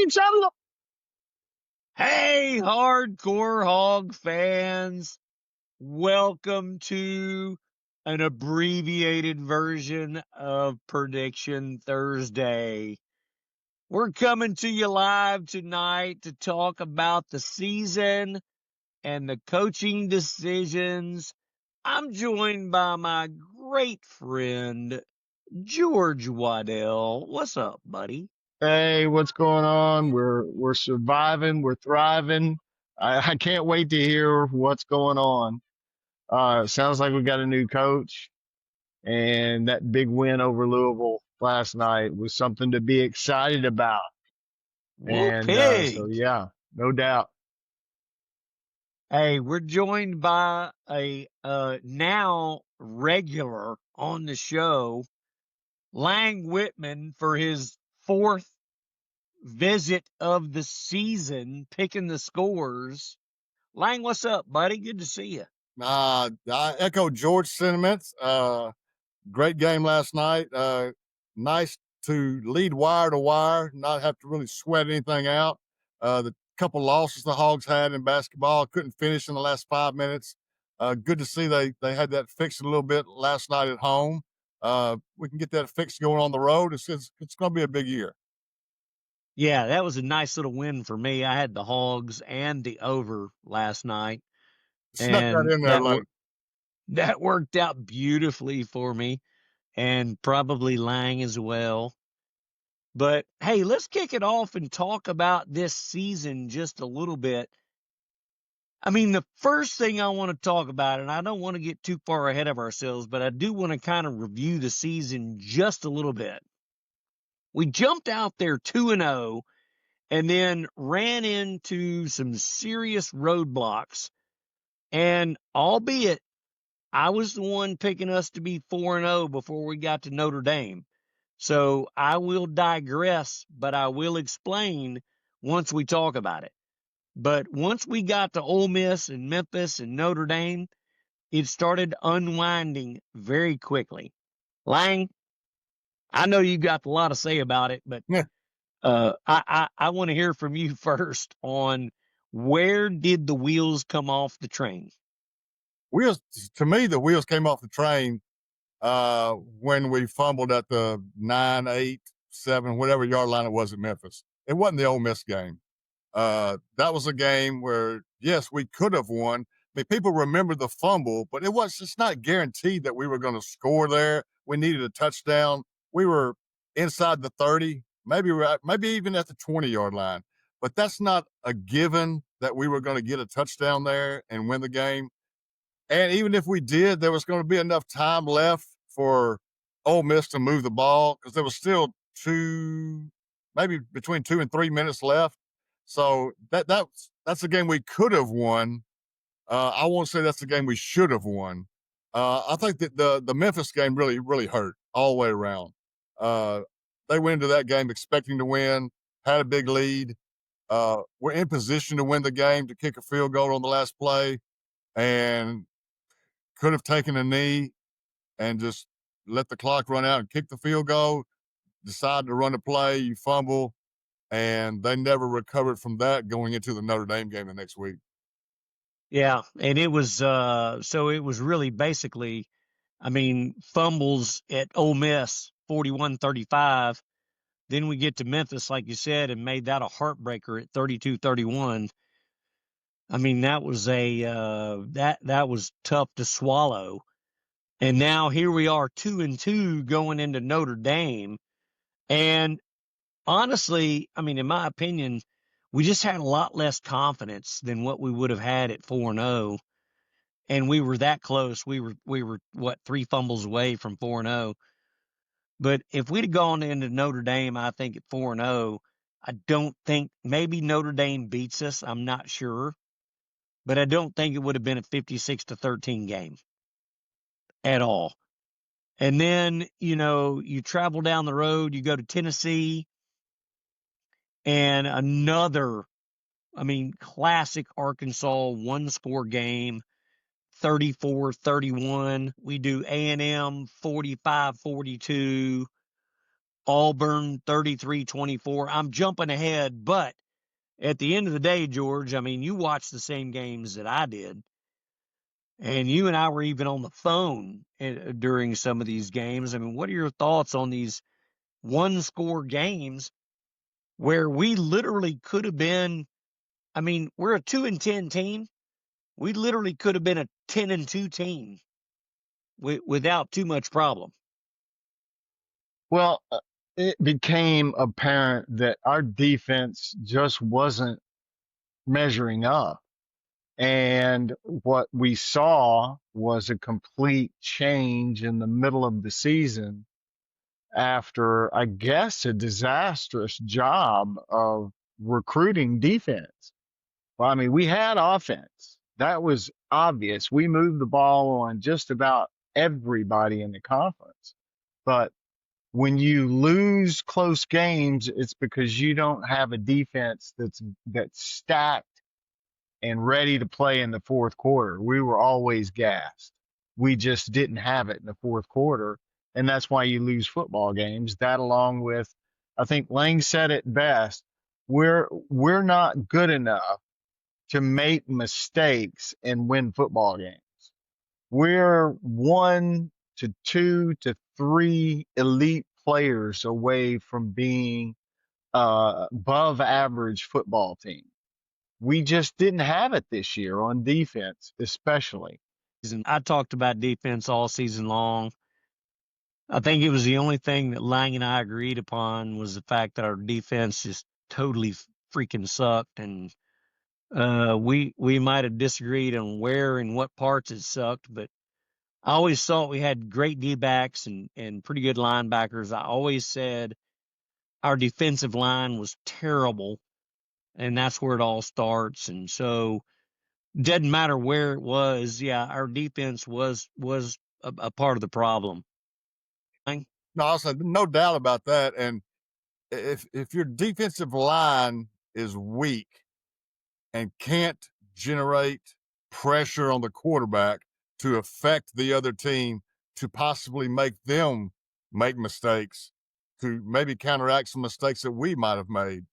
excited. Hey, hardcore hog fans. Welcome to an abbreviated version of Prediction Thursday. We're coming to you live tonight to talk about the season and the coaching decisions. I'm joined by my great friend, George Waddell. What's up, buddy? Hey, what's going on? We're surviving. We're thriving. I can't wait to hear what's going on. It sounds like we got a new coach, and that big win over Louisville last night was something to be excited about. Whoop And so, pig. yeah, no doubt. Hey, we're joined by a now regular on the show, Lang Whitman, for his fourth visit of the season, picking the scores. Lang, what's up, buddy? Good to see you. I echo George's sentiments. Great game last night. Nice to lead wire to wire, not have to really sweat anything out. The couple losses the Hogs had in basketball, couldn't finish in the last 5 minutes. Good to see they had that fixed a little bit last night at home. We can get that fixed going on the road. It's going to be a big year. Yeah, that was a nice little win for me. I had the Hogs and the over last night, Snuck that and in there, like. that worked out beautifully for me, and probably Lang as well. But hey, let's kick it off and talk about this season just a little bit. I mean, the first thing I want to talk about, and I don't want to get too far ahead of ourselves, but I do want to kind of review the season just a little bit. We jumped out there 2-0 and then ran into some serious roadblocks. And albeit I was the one picking us to be 4-0 before we got to Notre Dame. So I will digress, but I will explain once we talk about it. But once we got to Ole Miss and Memphis and Notre Dame, it started unwinding very quickly. Lang, I know you got a lot to say about it, but Yeah. I want to hear from you first on where did the wheels come off the train? To me, the wheels came off the train when we fumbled at the 9, 8, 7, whatever yard line it was at Memphis. It wasn't the Ole Miss game. That was a game where, yes, we could have won. I mean, people remember the fumble, but it's not guaranteed that we were going to score there. We needed a touchdown. We were inside the 30, maybe even at the 20-yard line. But that's not a given that we were going to get a touchdown there and win the game. And even if we did, there was going to be enough time left for Ole Miss to move the ball because there was still maybe between 2 and 3 minutes left. So that's a game we could have won. I won't say that's the game we should have won. I think that the Memphis game really, really hurt all the way around. They went into that game expecting to win, had a big lead. We're in position to win the game, to kick a field goal on the last play, and could have taken a knee and just let the clock run out and kick the field goal, decide to run a play, you fumble, and they never recovered from that going into the Notre Dame game the next week. Yeah, and it was so it was really basically, I mean, fumbles at Ole Miss 41-35. Then we get to Memphis, like you said, and made that a heartbreaker at 32-31. I mean, that was that was tough to swallow. And now here we are 2-2 going into Notre Dame. And honestly, I mean, in my opinion, we just had a lot less confidence than what we would have had at 4-0. And we were that close. We were what, 3 fumbles away from 4-0. But if we'd have gone into Notre Dame, I think at 4-0, I don't think, maybe Notre Dame beats us. I'm not sure. But I don't think it would have been a 56-13 game at all. And then, you travel down the road, you go to Tennessee, and another, classic Arkansas one-score game, 34-31. We do A&M 45-42. Auburn 33-24. I'm jumping ahead, but at the end of the day, George, I mean, you watched the same games that I did, and you and I were even on the phone during some of these games. I mean, what are your thoughts on these one-score games where we literally could have been? I mean, we're a 2-10 team. We literally could have been a 10-2 team without too much problem. Well, it became apparent that our defense just wasn't measuring up. And what we saw was a complete change in the middle of the season after, I guess, a disastrous job of recruiting defense. Well, I mean, we had offense. That was obvious. We moved the ball on just about everybody in the conference. But when you lose close games, it's because you don't have a defense that's stacked and ready to play in the fourth quarter. We were always gassed. We just didn't have it in the fourth quarter. And that's why you lose football games. That along with, I think Lang said it best, we're not good enough to make mistakes and win football games. We're 1 to 2 to 3 elite players away from being above average football team. We just didn't have it this year on defense, especially. I talked about defense all season long. I think it was the only thing that Lang and I agreed upon was the fact that our defense just totally freaking sucked. And we might have disagreed on where and what parts it sucked, but I always thought we had great D-backs and pretty good linebackers. I always said our defensive line was terrible, and that's where it all starts. And so doesn't matter where it was. Yeah, our defense was a part of the problem. No, I said no doubt about that. And if your defensive line is weak and can't generate pressure on the quarterback to affect the other team, to possibly make them make mistakes, to maybe counteract some mistakes that we might have made,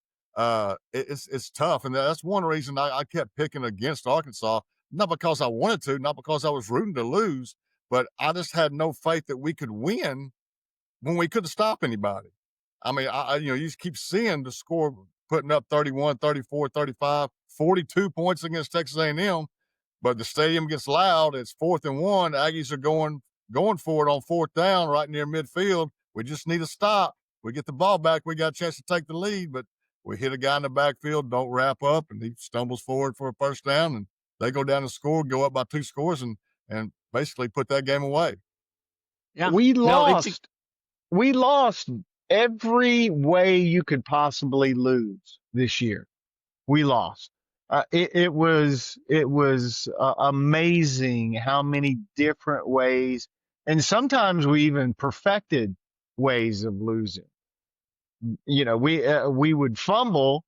it's tough. And that's one reason I kept picking against Arkansas, not because I wanted to, not because I was rooting to lose, but I just had no faith that we could win when we couldn't stop anybody. I mean, you just keep seeing the score putting up 31, 34, 35, 42 points against Texas A&M, but the stadium gets loud. It's 4th and 1. Aggies are going for it on 4th down right near midfield. We just need a stop. We get the ball back. We got a chance to take the lead, but we hit a guy in the backfield, don't wrap up, and he stumbles forward for a first down, and they go down and score, go up by 2 scores, and basically put that game away. Yeah, We lost. We lost every way you could possibly lose this year. We lost. It was amazing how many different ways, and sometimes we even perfected ways of losing. You know, we would fumble,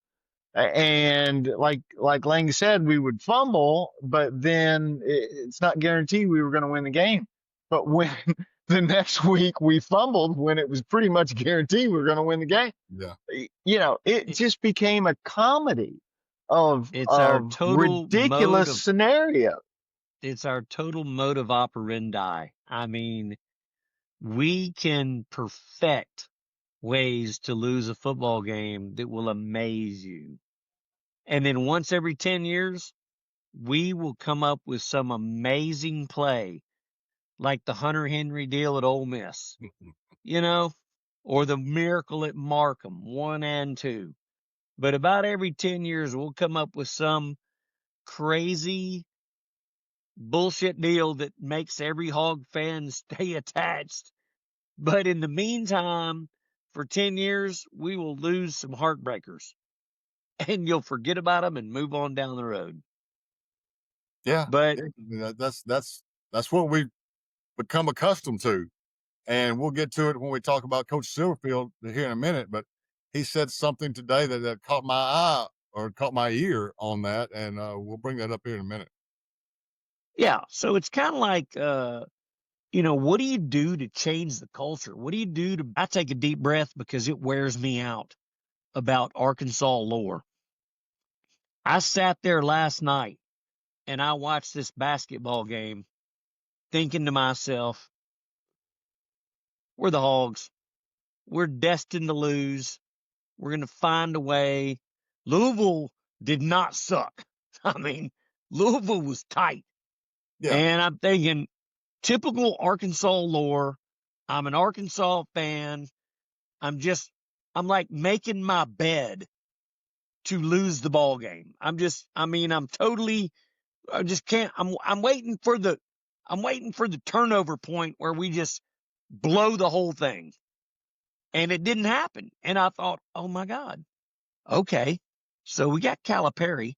and like Lang said, we would fumble, but then it's not guaranteed we were going to win the game. But when the next week we fumbled, when it was pretty much guaranteed we were going to win the game, Yeah, you know, it just became a comedy of our total ridiculous scenario. It's our total mode of operandi. I mean, we can perfect ways to lose a football game that will amaze you. And then once every 10 years, we will come up with some amazing play, like the Hunter Henry deal at Ole Miss, you know, or the miracle at Markham, 1 and 2. But about every 10 years, we'll come up with some crazy bullshit deal that makes every Hog fan stay attached. But in the meantime, for 10 years, we will lose some heartbreakers. And you'll forget about them and move on down the road. Yeah, but that's what we've become accustomed to, and we'll get to it when we talk about Coach Silverfield here in a minute. But he said something today that caught my eye or caught my ear on that, and we'll bring that up here in a minute. Yeah, so it's kind of like what do you do to change the culture? What do you do I take a deep breath because it wears me out about Arkansas lore. I sat there last night and I watched this basketball game thinking to myself, we're the Hogs. We're destined to lose. We're going to find a way. Louisville did not suck. I mean, Louisville was tight. Yeah. And I'm thinking, typical Arkansas lore. I'm an Arkansas fan. I'm like making my bed to lose the ball game. I just can't, I'm waiting for the turnover point where we just blow the whole thing. And it didn't happen. And I thought, oh my God. Okay. So we got Calipari.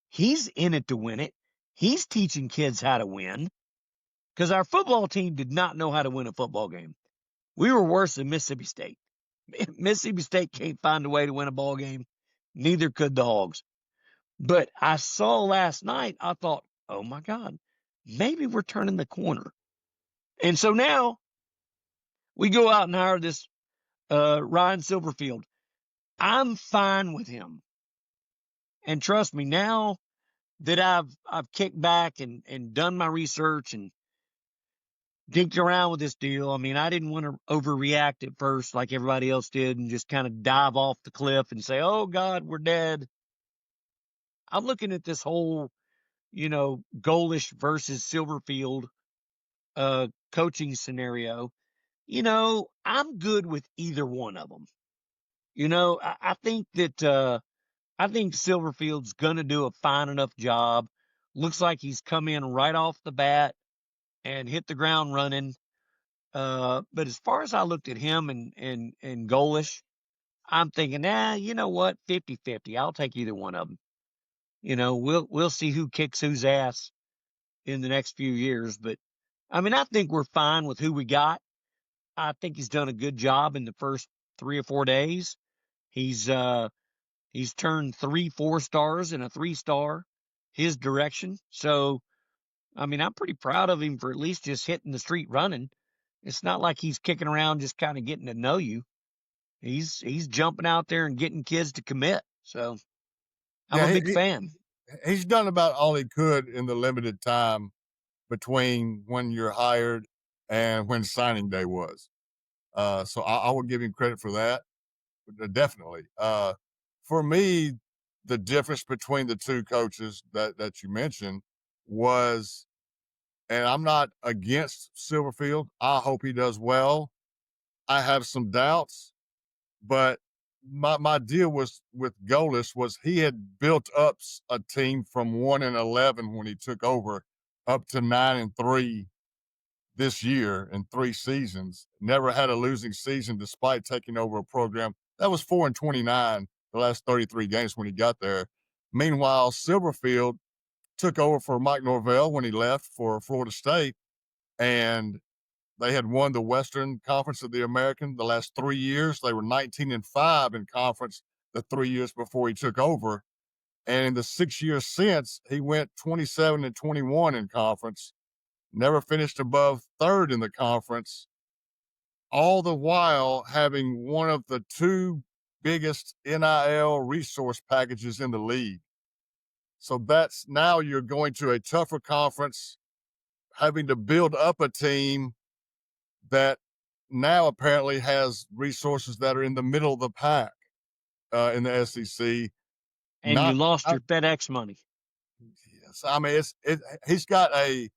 He's in it to win it. He's teaching kids how to win because our football team did not know how to win a football game. We were worse than Mississippi State. Mississippi State can't find a way to win a ball game. Neither could the Hogs. But I saw last night, I thought, oh my God, maybe we're turning the corner. And so now we go out and hire this Ryan Silverfield. I'm fine with him. And trust me, now that I've kicked back and done my research and dinked around with this deal. I mean, I didn't want to overreact at first like everybody else did and just kind of dive off the cliff and say, oh God, we're dead. I'm looking at this whole, Golish versus Silverfield coaching scenario. I'm good with either one of them. I think that I think Silverfield's going to do a fine enough job. Looks like he's come in right off the bat and hit the ground running. But as far as I looked at him and Golish, I'm thinking, you know what? 50-50. I'll take either one of them. We'll see who kicks whose ass in the next few years. But I mean, I think we're fine with who we got. I think he's done a good job in the first 3 or 4 days. He's turned 3 4-stars and a 3-star his direction. So, I mean, I'm pretty proud of him for at least just hitting the street running. It's not like he's kicking around just kind of getting to know you. He's jumping out there and getting kids to commit. So I'm a big fan. He's done about all he could in the limited time between when you're hired and when signing day was. So I will give him credit for that. Definitely. For me, the difference between the two coaches that you mentioned was, and I'm not against Silverfield. I hope he does well. I have some doubts, but my deal was with Golis was he had built up a team from 1-11 when he took over up to 9-3 this year in 3 seasons. Never had a losing season despite taking over a program that was 4-29 the last 33 games when he got there. Meanwhile, Silverfield took over for Mike Norvell when he left for Florida State, and they had won the Western Conference of the American the last 3 years. They were 19-5 in conference the 3 years before he took over. And in the 6 years since, he went 27-21 in conference, never finished above third in the conference, all the while having one of the 2 biggest NIL resource packages in the league. So that's now you're going to a tougher conference, having to build up a team that now apparently has resources that are in the middle of the pack in the SEC. And you lost your FedEx money. Yes, I mean he's got a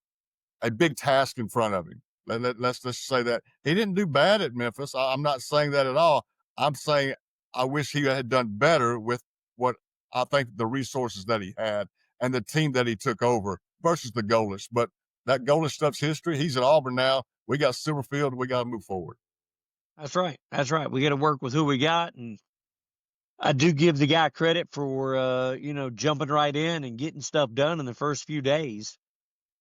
big task in front of him. Let's just say that he didn't do bad at Memphis. I'm not saying that at all. I'm saying I wish he had done better with what I think the resources that he had and the team that he took over versus the Golish. But that Golish stuff's history. He's at Auburn now. We got Silverfield. We got to move forward. That's right. That's right. We got to work with who we got. And I do give the guy credit for, jumping right in and getting stuff done in the first few days.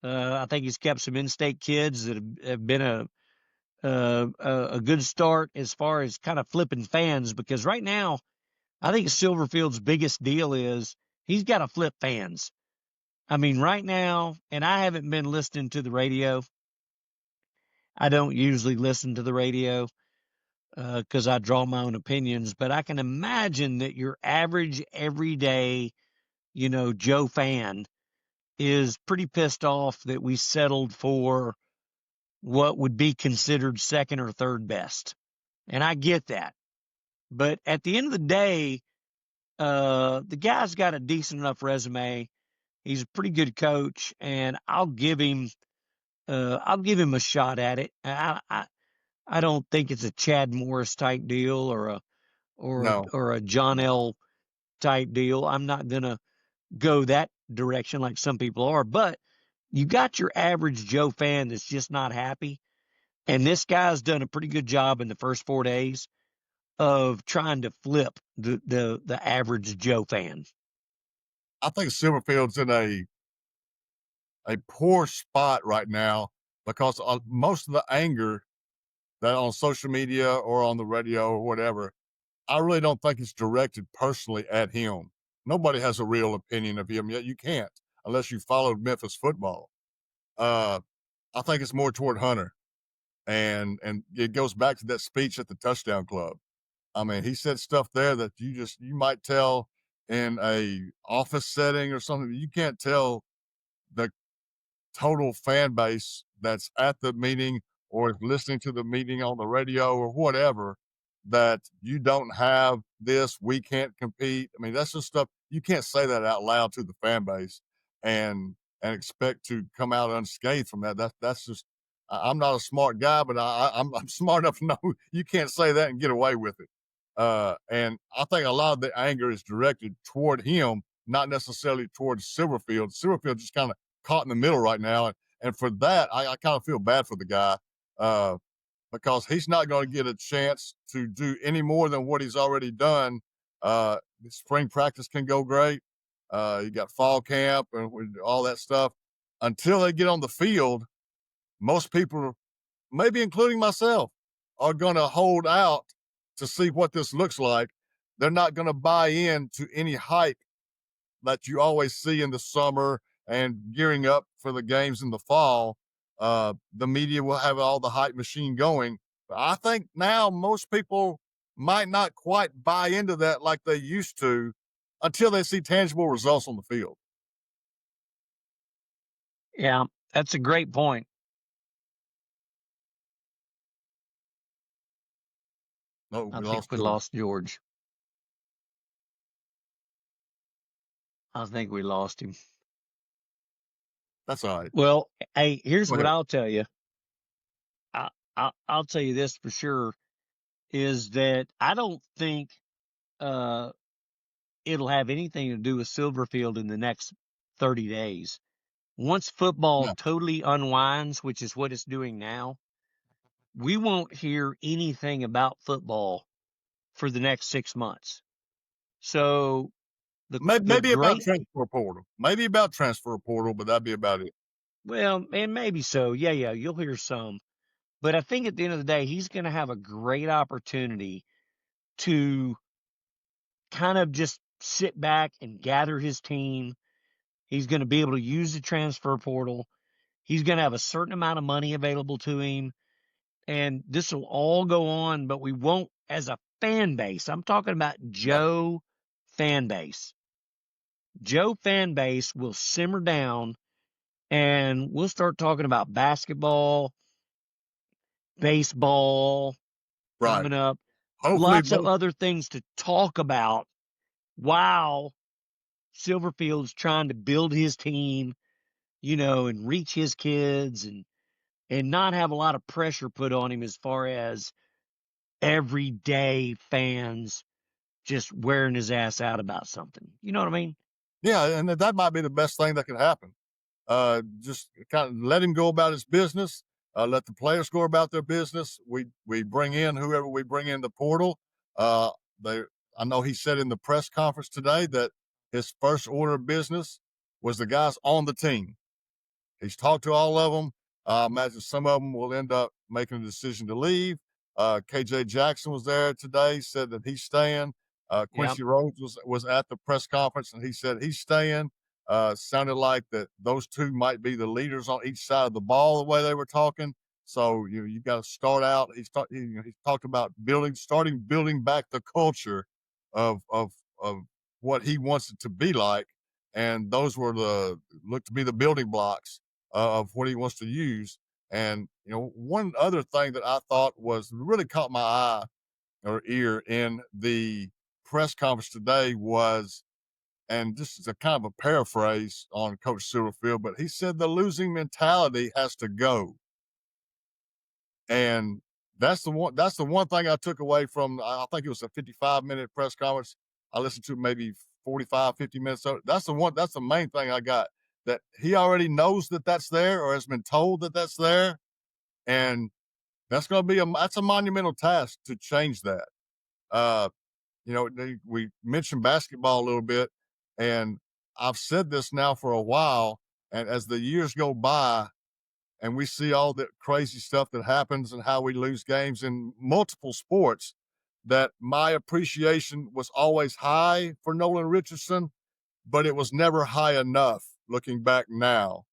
I think he's kept some in-state kids that have been a good start as far as kind of flipping fans, because right now I think Silverfield's biggest deal is he's got to flip fans. I mean, right now, and I haven't been listening to the radio. I don't usually listen to the radio because I draw my own opinions, but I can imagine that your average everyday, Joe fan is pretty pissed off that we settled for what would be considered second or third best. And I get that. But at the end of the day, the guy's got a decent enough resume. He's a pretty good coach, and I'll give him a shot at it. I don't think it's a Chad Morris type deal No, or a John L type deal. I'm not gonna go that direction like some people are, but you got your average Joe fan that's just not happy. And this guy's done a pretty good job in the first 4 days of trying to flip the average Joe fan. I think Silverfield's in a poor spot right now because most of the anger that on social media or on the radio or whatever, I really don't think it's directed personally at him. Nobody has a real opinion of him yet. You can't unless you followed Memphis football. I think it's more toward Hunter, and it goes back to that speech at the Touchdown Club. I mean, he said stuff there that you might tell in a office setting or something. You can't tell the total fan base that's at the meeting or is listening to the meeting on the radio or whatever that you don't have this, we can't compete. I mean, that's just stuff you can't say that out loud to the fan base and expect to come out unscathed from that. That's just I'm not a smart guy, but I'm smart enough to know you can't say that and get away with it. And I think a lot of the anger is directed toward him, not necessarily towards Silverfield. Silverfield just kind of caught in the middle right now. And for that, I kind of feel bad for the guy because he's not going to get a chance to do any more than what he's already done. Spring practice can go great. You got fall camp and all that stuff. Until they get on the field, most people, maybe including myself, are going to hold out to see what this looks like. They're not going to buy in to any hype that you always see in the summer and gearing up for the games in the fall. The media will have all the hype machine going. But I think now most people might not quite buy into that like they used to until they see tangible results on the field. Yeah, that's a great point. Oh, I we think lost we George. lost George. I think we lost him. That's all right. Well, hey, here's Go what ahead. I'll tell you. I'll tell you this for sure is that I don't think it'll have anything to do with Silverfield in the next 30 days. Once football No. totally unwinds, which is what it's doing now, we won't hear anything about football for the next 6 months. So the Maybe about great, transfer portal. Maybe about transfer portal, but that'd be about it. well, and maybe so. Yeah, you'll hear some. But I think at the end of the day, he's going to have a great opportunity to kind of just sit back and gather his team. He's going to be able to use the transfer portal. He's going to have a certain amount of money available to him. And this will all go on, but we won't, as a fan base, I'm talking about Joe fan base. Joe fan base will simmer down and we'll start talking about basketball, baseball Right. coming up, Hopefully, lots of other things to talk about while Silverfield's trying to build his team, and reach his kids and not have a lot of pressure put on him as far as everyday fans just wearing his ass out about something. You know what I mean? yeah, and that might be the best thing that could happen. Just kind of let him go about his business. Let the players go about their business. We bring in whoever we bring in the portal. I know he said in the press conference today that his first order of business was the guys on the team. He's talked to all of them. I imagine some of them will end up making a decision to leave. KJ Jackson was there today, said that he's staying. Quincy Rhodes was at the press conference and he said he's staying. Sounded like that those two might be the leaders on each side of the ball the way they were talking. So you got to start out. He talked about building back the culture of what he wants it to be like, and those were look to be the building blocks of what he wants to use. And one other thing that I thought was really caught my eye or ear in the press conference today was, and this is a kind of a paraphrase on Coach Silverfield, but he said the losing mentality has to go. And that's the one thing I took away from, I think it was a 55-minute press conference. I listened to maybe 45, 50 minutes. So that's the main thing I got, that he already knows that that's there or has been told that that's there. And that's going to be that's a monumental task to change that. We mentioned basketball a little bit, and I've said this now for a while. And as the years go by, and we see all the crazy stuff that happens and how we lose games in multiple sports, that my appreciation was always high for Nolan Richardson, but it was never high enough looking back now,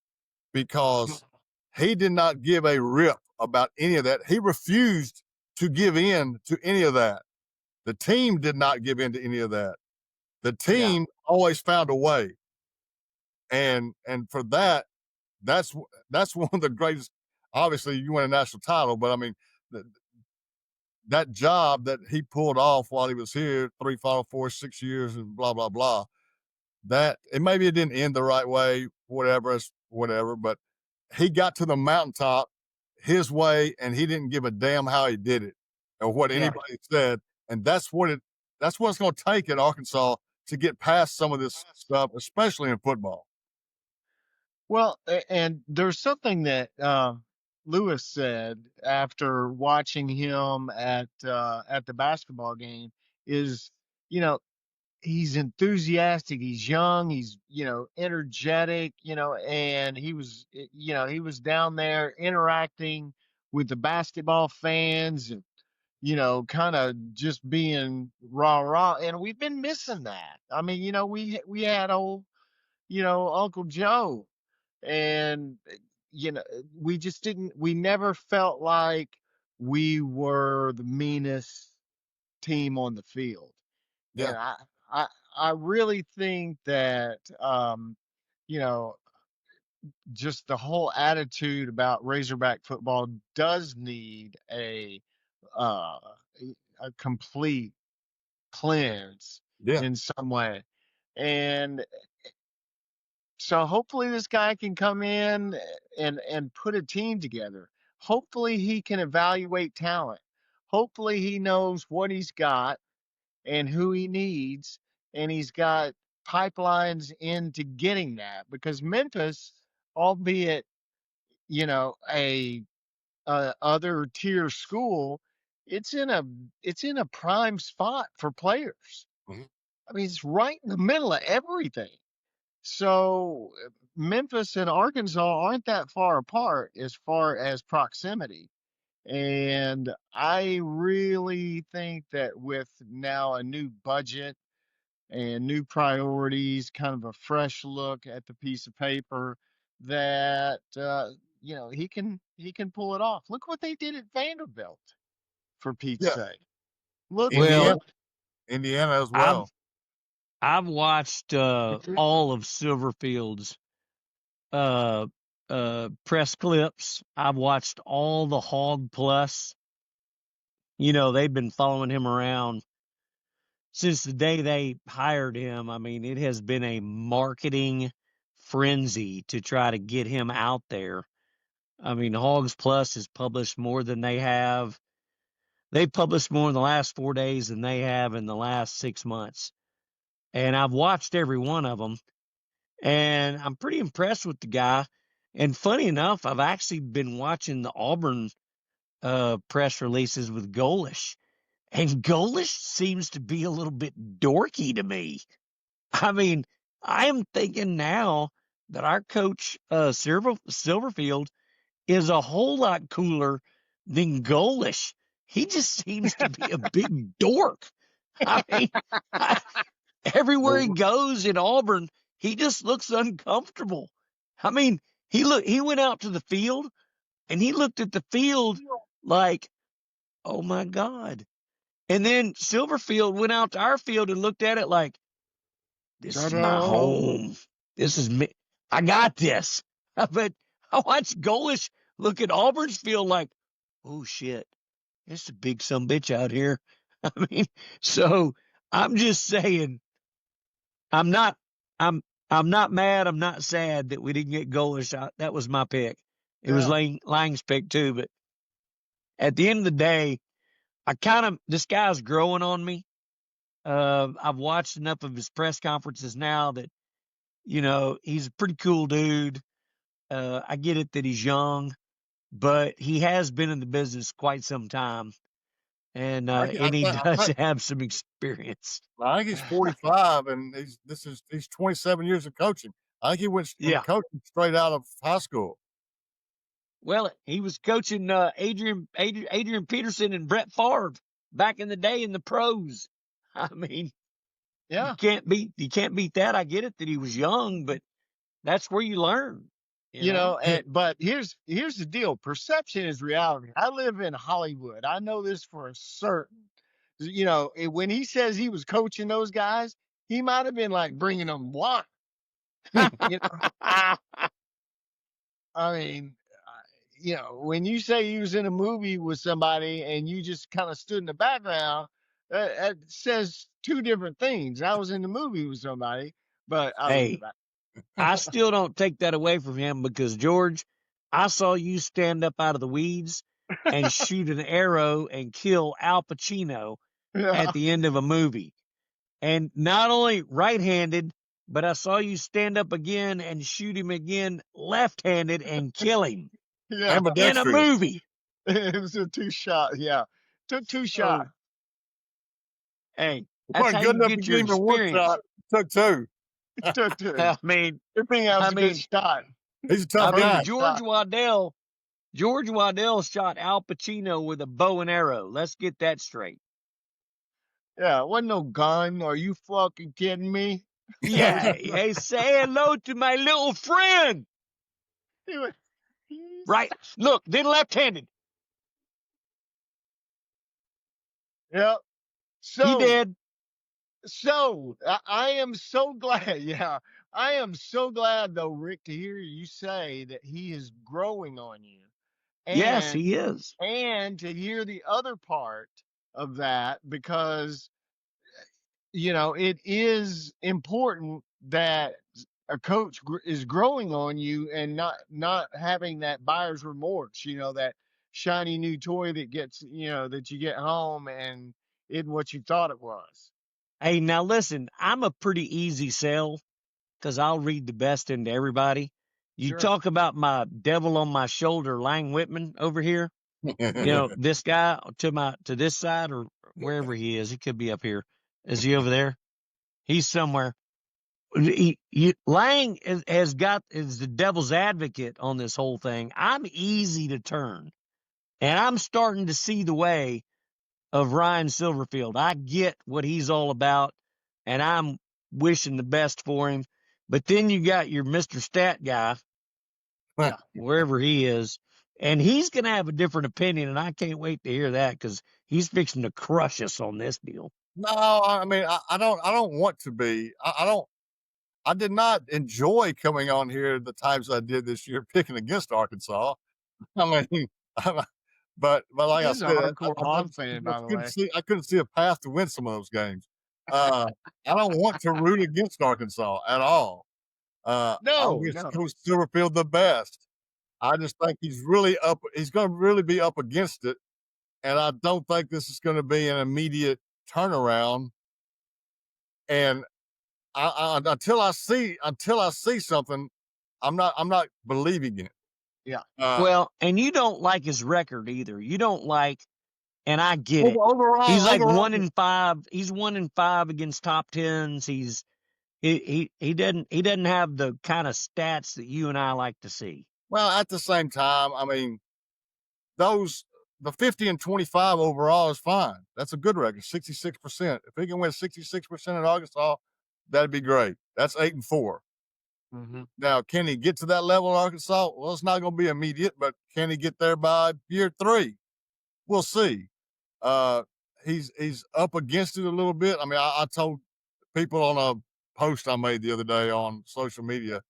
because he did not give a rip about any of that. He refused to give in to any of that. The team did not give in to any of that. The team always found a way. And for that, that's one of the greatest. Obviously, you win a national title, but I mean, that job that he pulled off while he was here, 3, 5, 4, 6 years, and blah blah blah. That maybe it didn't end the right way, whatever, but he got to the mountaintop his way, and he didn't give a damn how he did it or what anybody said. And that's what it's going to take at Arkansas to get past some of this stuff, especially in football. Well, and there's something that Lewis said after watching him at the basketball game is, he's enthusiastic, he's young, he's, energetic, and he was down there interacting with the basketball fans and, kind of just being rah rah. And we've been missing that. I mean, we had old, Uncle Joe, and we never felt like we were the meanest team on the field. And Yeah. I really think that you know just the whole attitude about Razorback football does need uh a complete cleanse Yeah. in some way. And so hopefully this guy can come in and put a team together. Hopefully he can evaluate talent. Hopefully he knows what he's got and who he needs, and he's got pipelines into getting that, because Memphis, albeit, a other tier school, it's in a prime spot for players. Mhm. I mean, it's right in the middle of everything. So Memphis and Arkansas aren't that far apart as far as proximity. And I really think that with now a new budget and new priorities, kind of a fresh look at the piece of paper, that he can pull it off. Look what they did at Vanderbilt, for Pete's Yeah. sake. Look, Indiana, Well, look. Indiana as I've well. I've watched all of Silverfield's uh press clips. I've watched all the Hog Plus. They've been following him around since the day they hired him. I mean, it has been a marketing frenzy to try to get him out there. I mean, Hogs Plus has published more than they have. They published more in the last 4 days than they have in the last 6 months. And I've watched every one of them, and I'm pretty impressed with the guy. And funny enough, I've actually been watching the Auburn press releases with Golish, and Golish seems to be a little bit dorky to me. I mean, I am thinking now that our coach, Silverfield, is a whole lot cooler than Golish. He just seems to be a big dork. I mean, everywhere he goes in Auburn, he just looks uncomfortable. I mean, he went out to the field And he looked at the field like, oh my God. And then Silverfield went out to our field and looked at it like, this is my home. This is me. I got this. But I watched Golish look at Auburn's field like, oh shit, it's a big sumbitch out here. I mean, so I'm just saying, I'm not mad. I'm not sad that we didn't get Golish. That was my pick. It was Lang's pick too. But at the end of the day, this guy's growing on me. I've watched enough of his press conferences now that, he's a pretty cool dude. I get it that he's young, but he has been in the business quite some time, and he does have some experience. I think he's 45, and he's 27 years of coaching. I think he went coaching straight out of high school. Well, he was coaching Adrian Peterson and Brett Favre back in the day in the pros. I mean, you can't beat that. I get it that he was young, but that's where you learn. But here's the deal. Perception is reality. I live in Hollywood. I know this for a certain. When he says he was coaching those guys, he might have been like bringing them wine. I mean, when you say you was in a movie with somebody and you just kind of stood in the background, that says two different things. I was in the movie with somebody, but I still don't take that away from him, because George, I saw you stand up out of the weeds and shoot an arrow and kill Al Pacino at the end of a movie. And not only right-handed, but I saw you stand up again and shoot him again left-handed and kill him in a movie. It was a 2-shot. Yeah. Took 2 shots. Hey, that's how you get your experience. Took 2. Took 2. I mean, a good shot. He's a tough guy. George Waddell shot Al Pacino with a bow and arrow. Let's get that straight. Yeah, it wasn't no gun. Are you fucking kidding me? Yeah. Hey, say hello to my little friend. Right. Look, then left-handed. Yep. So he did. So I am so glad. Yeah, I am so glad though, Rick, to hear you say that he is growing on you. And, yes, he is. And to hear the other part of that, because it is important that a coach is growing on you and not having that buyer's remorse. That shiny new toy that gets that you get home and isn't what you thought it was. Hey, now listen, I'm a pretty easy sell because I'll read the best into everybody. You talk about my devil on my shoulder, Lang Whitman over here. This guy to this side or wherever he is. He could be up here. Is he over there? He's somewhere. Lang is the devil's advocate on this whole thing. I'm easy to turn, and I'm starting to see the way of Ryan Silverfield. I get what he's all about, and I'm wishing the best for him. But then you got your Mr. Stat guy, wherever he is, and he's going to have a different opinion, and I can't wait to hear that because he's fixing to crush us on this deal. No, I mean, I don't want to be. I did not enjoy coming on here the times I did this year picking against Arkansas. I mean, but like I said, I couldn't see a path to win some of those games. I don't want to root against Arkansas at all. I wish Coach Silverfield the best. I just think he's going to really be up against it, and I don't think this is going to be an immediate turnaround. And until I see something, I'm not believing in it. Yeah. Well, and you don't like his record either. You don't like, and I get it. Overall, he's like 1-5. He's 1-5 against top tens. He doesn't have the kind of stats that you and I like to see. Well, at the same time, I mean, the 50 and 25 overall is fine. That's a good record, 66%. If he can win 66% at Arkansas, that'd be great. That's 8-4. Mm-hmm. Now, can he get to that level in Arkansas? Well, it's not going to be immediate, but can he get there by year 3? We'll see. Uh, he's up against it a little bit. I mean, I told people on a post I made the other day on social media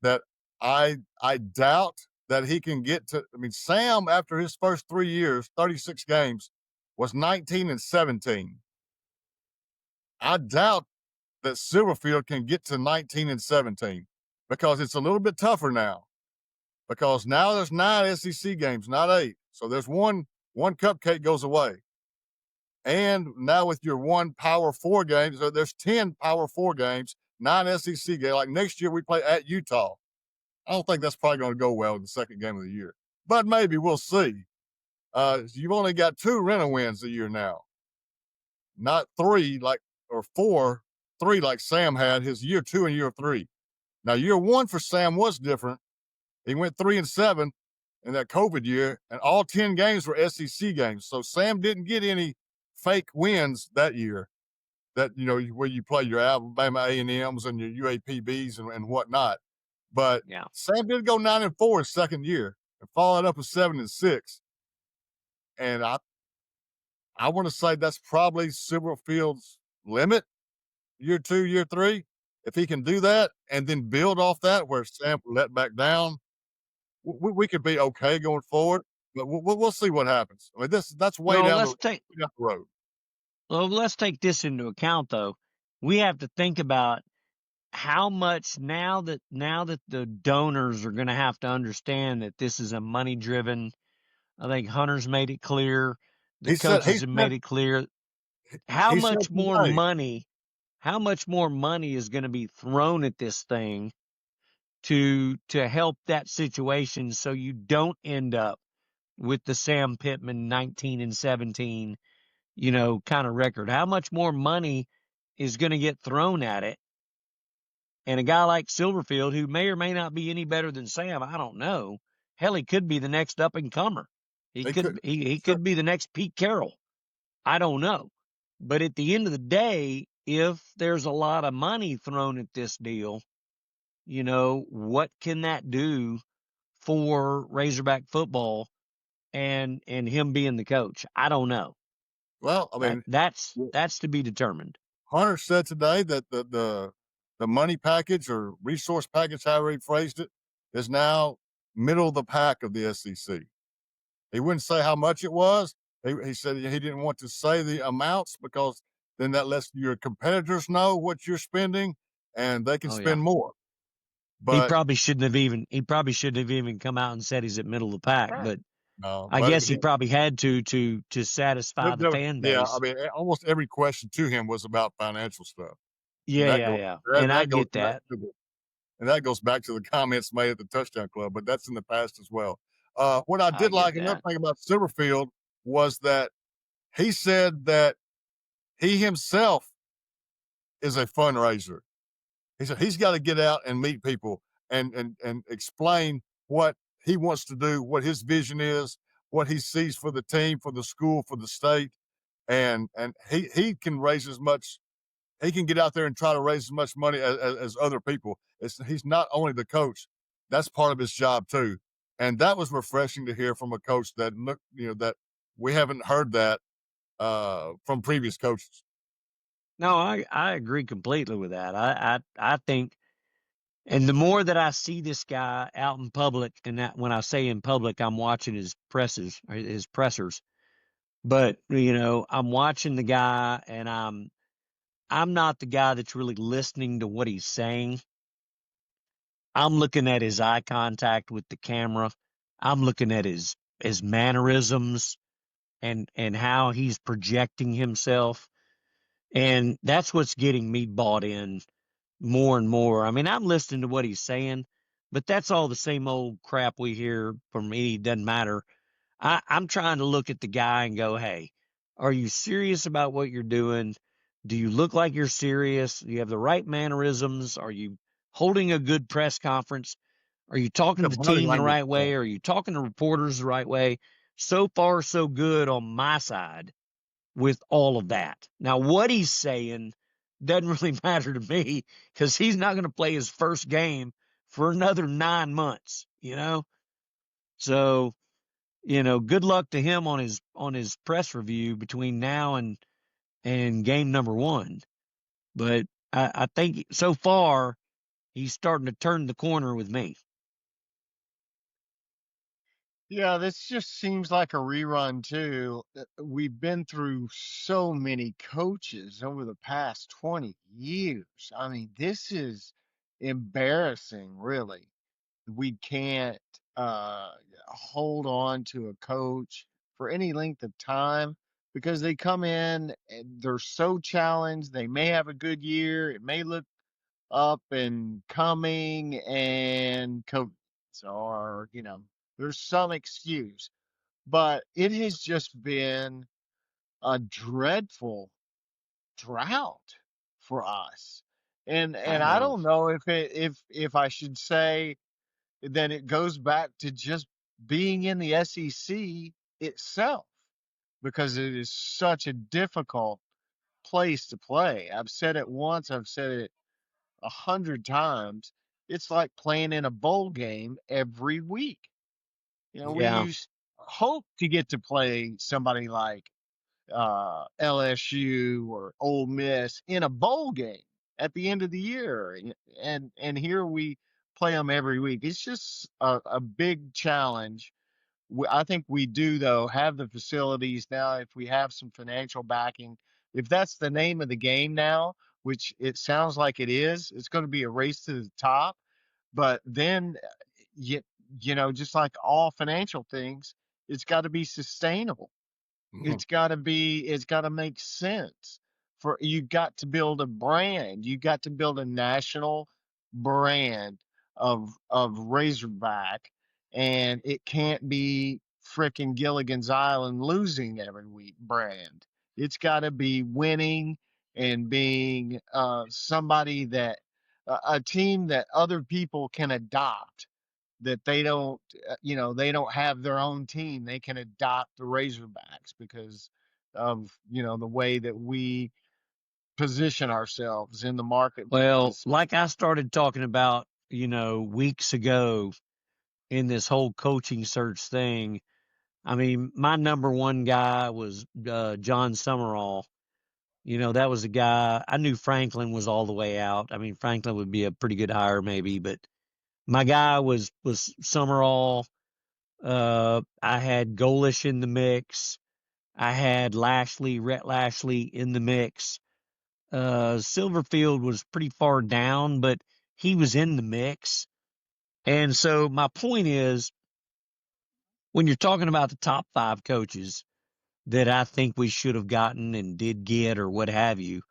that I doubt that he can get to. I mean, Sam, after his first 3 years, 36 games, was 19-17. I doubt that Silverfield can get to 19-17 because it's a little bit tougher now. Because now there's 9 SEC games, not 8. So there's one cupcake goes away. And now with your 1 Power 4 games, so there's 10 Power 4 games, 9 SEC games. Like next year we play at Utah. I don't think that's probably going to go well in the second game of the year, but maybe we'll see. You've only got 2 rental wins a year now, not 3 or 4, 3 like Sam had his year 2 and year 3. Now year 1 for Sam was different. He went 3-7 in that COVID year, and all 10 games were SEC games. So Sam didn't get any fake wins that year. That where you play your Alabama A&Ms and your UAPBs and whatnot. But Yeah. Sam did go 9-4 his second year and followed up with 7-6. And I want to say that's probably Silverfield's limit, year 2, year 3. If he can do that and then build off that where Sam let back down, we could be okay going forward. But we'll see what happens. I mean, that's way down the road. Well, let's take this into account, though. We have to think about how much now that the donors are going to have to understand that this is a money-driven. I think Hunter's made it clear. The coaches have made it clear. How much more money is going to be thrown at this thing to help that situation so you don't end up with the Sam Pittman 19-17, kind of record? How much more money is going to get thrown at it? And a guy like Silverfield, who may or may not be any better than Sam, I don't know. Hell, he could be the next up and comer. He could be the next Pete Carroll. I don't know. But at the end of the day, if there's a lot of money thrown at this deal, what can that do for Razorback football and him being the coach? I don't know. Well, I mean, that's to be determined. Hunter said today that the money package or resource package, however he phrased it, is now middle of the pack of the SEC. He wouldn't say how much it was. He said he didn't want to say the amounts because then that lets your competitors know what you're spending and they can spend more. But he probably shouldn't have even come out and said he's at middle of the pack, but I guess he probably had to satisfy the fan base. Yeah, I mean, almost every question to him was about financial stuff. Yeah. And I get that. And that goes back to the comments made at the Touchdown Club, but that's in the past as well. What I did like, another thing about Silverfield was that he said that he himself is a fundraiser. He said he's got to get out and meet people and explain what he wants to do, what his vision is, what he sees for the team, for the school, for the state. And he can raise as much, he can get out there and try to raise as much money as other people. He's not only the coach, that's part of his job too. And that was refreshing to hear from a coach that that we haven't heard that from previous coaches. No, I agree completely with that. I think, and the more that I see this guy out in public, and that when I say in public, I'm watching his pressers, but I'm watching the guy, and I'm not the guy that's really listening to what he's saying. I'm looking at his eye contact with the camera. I'm looking at his mannerisms and how he's projecting himself. And that's what's getting me bought in more and more. I mean, I'm listening to what he's saying, but that's all the same old crap we hear from me. It doesn't matter. I'm trying to look at the guy and go, hey, are you serious about what you're doing? Do you look like you're serious? Do you have the right mannerisms? Are you holding a good press conference? Are you talking to the team the right way? Are you talking to reporters the right way? So far, so good on my side with all of that. Now, what he's saying doesn't really matter to me because he's not going to play his first game for another 9 months, So, good luck to him on his press review between now and game number 1. But I think so far he's starting to turn the corner with me. Yeah, this just seems like a rerun too. We've been through so many coaches over the past 20 years. I mean, this is embarrassing, really. We can't uh, hold on to a coach for any length of time because they come in and they're so challenged. They may have a good year. It may look up and coming and coaches or, there's some excuse, but it has just been a dreadful drought for us. I And I know. don't know if I should say that it goes back to just being in the SEC itself because it is such a difficult place to play. I've said it once, I've said it 100 times. It's like playing in a bowl game every week. We Yeah. used hope to get to play somebody like LSU or Ole Miss in a bowl game at the end of the year, and here we play them every week. It's just a big challenge. I think we do though have the facilities now. If we have some financial backing, if that's the name of the game now, which it sounds like it is, it's going to be a race to the top. But then, you, just like all financial things, it's got to be sustainable. Mhm. It's got to make sense. You got to build a brand. You got to build a national brand of Razorback, and it can't be frickin' Gilligan's Island losing every week brand. It's got to be winning and being somebody that a team that other people can adopt, that they don't have their own team. They can adopt the Razorbacks because of, the way that we position ourselves in the Well, marketplace. like I started talking about, weeks ago in this whole coaching search thing. I mean, my number one guy was John Summerall. That was a guy I knew Franklin was all the way out. I mean, Franklin would be a pretty good hire maybe, but my guy was Summerall. I had Golish in the mix. I had Rhett Lashley in the mix. Silverfield was pretty far down, but he was in the mix. And so my point is, when you're talking about the top 5 coaches that I think we should have gotten and did get or what have you,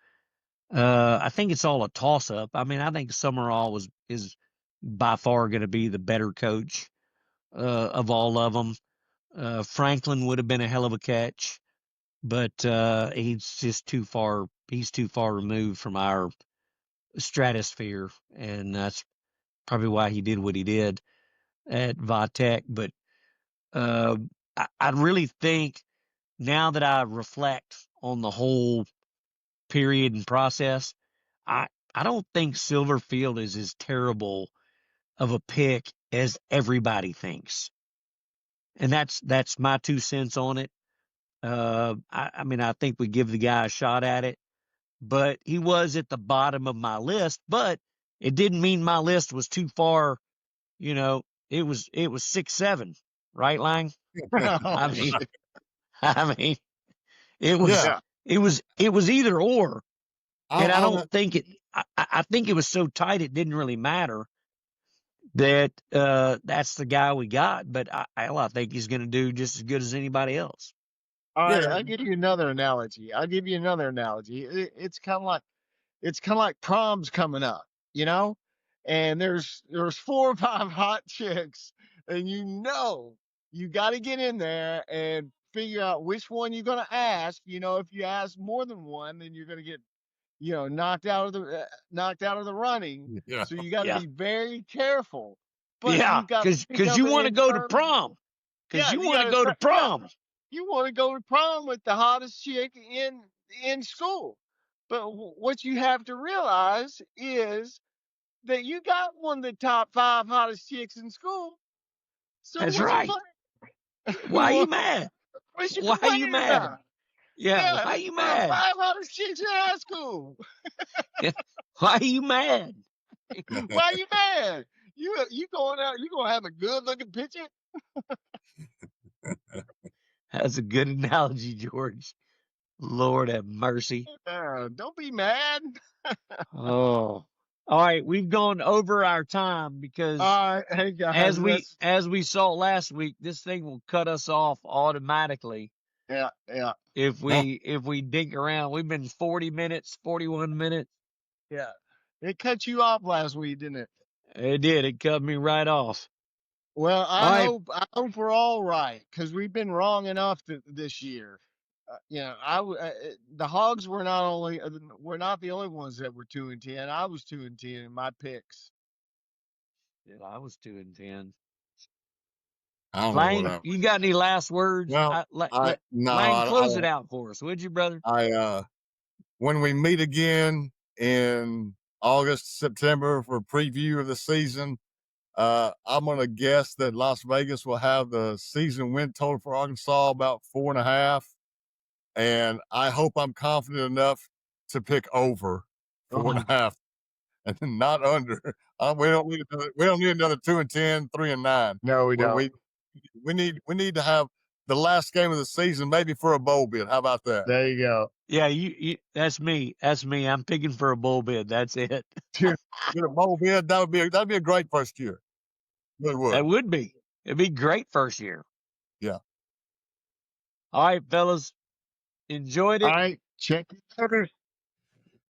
I think it's all a toss up. I mean, I think Summerall is by far going to be the better coach of all of them. Franklin would have been a hell of a catch, but he's just too far. He's too far removed from our stratosphere, and that's probably why he did what he did at Vitek. But uh, I really think now that I reflect on the whole period and process, I I don't think Silverfield is as terrible of a pick as everybody thinks, and that's my 2 cents on it. I mean, I think we give the guy a shot at it, but he was at the bottom of my list. But it didn't mean my list was too far. It was 6-7, right, Lang? Oh, I mean, shit. I mean, it was Yeah, Yeah. it was either or, and I I don't think it. I think it was so tight it didn't really matter that that's the guy we got. But I think he's going to do just as good as anybody else. All right. yeah, I'll give you another analogy. It's kind of like prom's coming up, you know, and there's 4 or 5 hot chicks, and you got to get in there and figure out which one you're gonna ask. If you ask more than one, then you're gonna get knocked out of the running. yeah. So you got to Yeah, be very careful. But yeah, you got to think because of you it want to in go to terms. prom, because Yeah, you you want to got go to to. Yeah, prom. you want to go to prom with the hottest chick in school. But what you have to realize is that you got one of the top 5 hottest chicks in school. So That's what you right. Why you mad? what you Why you complaining mad? about? Yeah, Yeah, why you one of the mad? 5 hottest chicks in high school. Why you mad? Why you mad? You going out? You gonna have a good looking picture? That's a good analogy, George. Lord have mercy. Don't be mad. Oh. All right, we've gone over our time because All right, hey guys, as we saw last week, this thing will cut us off automatically yeah. if we dig around. We've been 40 minutes, 41 minutes. Yeah. It cut you off last week, didn't it? It did. It cut me right off. Well, All right. I hope we're all right because we've been wrong enough this year. The Hogs were we're not the only ones that were 2-10. I was 2-10 in my picks. Yeah, I was 2-10. I don't know what Lang, you got any last words? Well, no, Lang, close it don't. out for us, would you, brother? When we meet again in August, September for a preview of the season, I'm going to guess that Las Vegas will have the season win total for Arkansas about 4.5. And I hope I'm confident enough to pick over 4.5 and not under. We don't need another 2-10, 3-9. No, we don't. We need to have the last game of the season, maybe for a bowl bid. How about that? There you go. Yeah, you that's me. That's me. I'm picking for a bull bid. That's it. Get a bowl bid. That'd be a great first year. It would. That would be. It'd be great first year. Yeah. All right, fellas. Enjoyed it. All right, check.